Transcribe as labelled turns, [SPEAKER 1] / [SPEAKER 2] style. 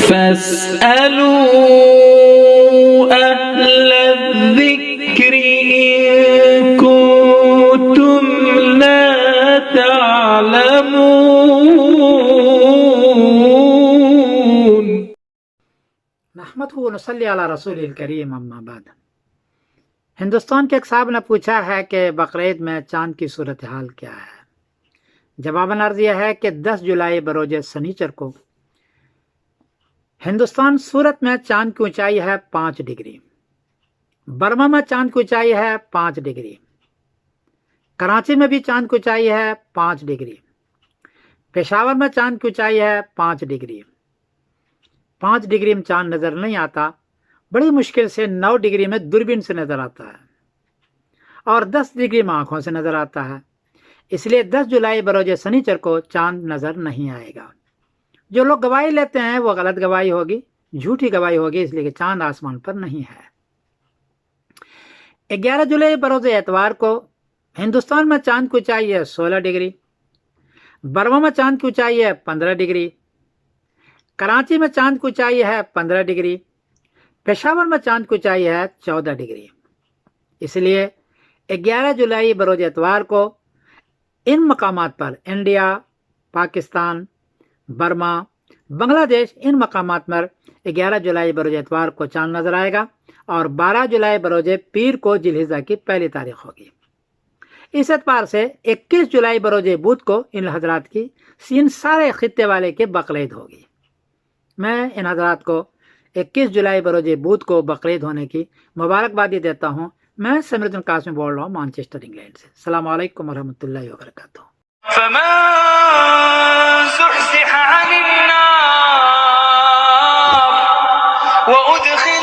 [SPEAKER 1] فاسألوا أهل الذكر إن كنتم لا تعلمون.
[SPEAKER 2] نحمدہ و نصلی علی رسول الکریم، اما بعد۔ ہندوستان کے ایک صاحب نے پوچھا ہے کہ بقرعید میں چاند کی صورتحال کیا ہے؟ جواباً عرض یہ ہے کہ 10 جولائی بروز سنیچر کو ہندوستان سورت میں چاند کی اونچائی ہے 5 ڈگری، برما میں چاند کی اونچائی ہے 5 ڈگری، کراچی میں بھی چاند کی اونچائی ہے 5 ڈگری، پشاور میں چاند کی اونچائی ہے 5 ڈگری۔ 5 ڈگری میں چاند نظر نہیں آتا، بڑی مشکل سے 9 ڈگری میں دوربین سے نظر آتا ہے، اور 10 ڈگری میں آنکھوں سے نظر آتا ہے۔ اس لیے 10 جولائی بروز سنیچر کو چاند نظر نہیں آئے گا۔ جو لوگ گواہی لیتے ہیں وہ غلط گواہی ہوگی، جھوٹی گواہی ہوگی، اس لیے کہ چاند آسمان پر نہیں ہے۔ 11 جولائی بروز اتوار کو ہندوستان میں چاند کی اونچائی ہے 16 ڈگری، برما میں چاند کی اونچائی ہے 15 ڈگری، کراچی میں چاند کی اونچائی ہے 15 ڈگری، پشاور میں چاند کی اونچائی ہے 14 ڈگری۔ اس لیے 11 جولائی بروز اتوار کو ان مقامات پر انڈیا، پاکستان، برما، بنگلہ دیش، ان مقامات پر 11 جولائی بروز اتوار کو چاند نظر آئے گا، اور 12 جولائی بروز پیر کو ذی الحجہ کی پہلی تاریخ ہوگی۔ اس اعتبار سے 21 جولائی بروز بدھ کو ان حضرات کی ان سارے خطے والے کے بقرعید ہوگی۔ میں ان حضرات کو 21 جولائی بروز بدھ کو بقرعید ہونے کی مبارکبادی دیتا ہوں۔ میں سمیر الدین قاسمی بول رہا ہوں مانچسٹر انگلینڈ سے۔ السلام علیکم ورحمۃ اللہ وبرکاتہ۔
[SPEAKER 1] فمن زحزح عن النار وأدخل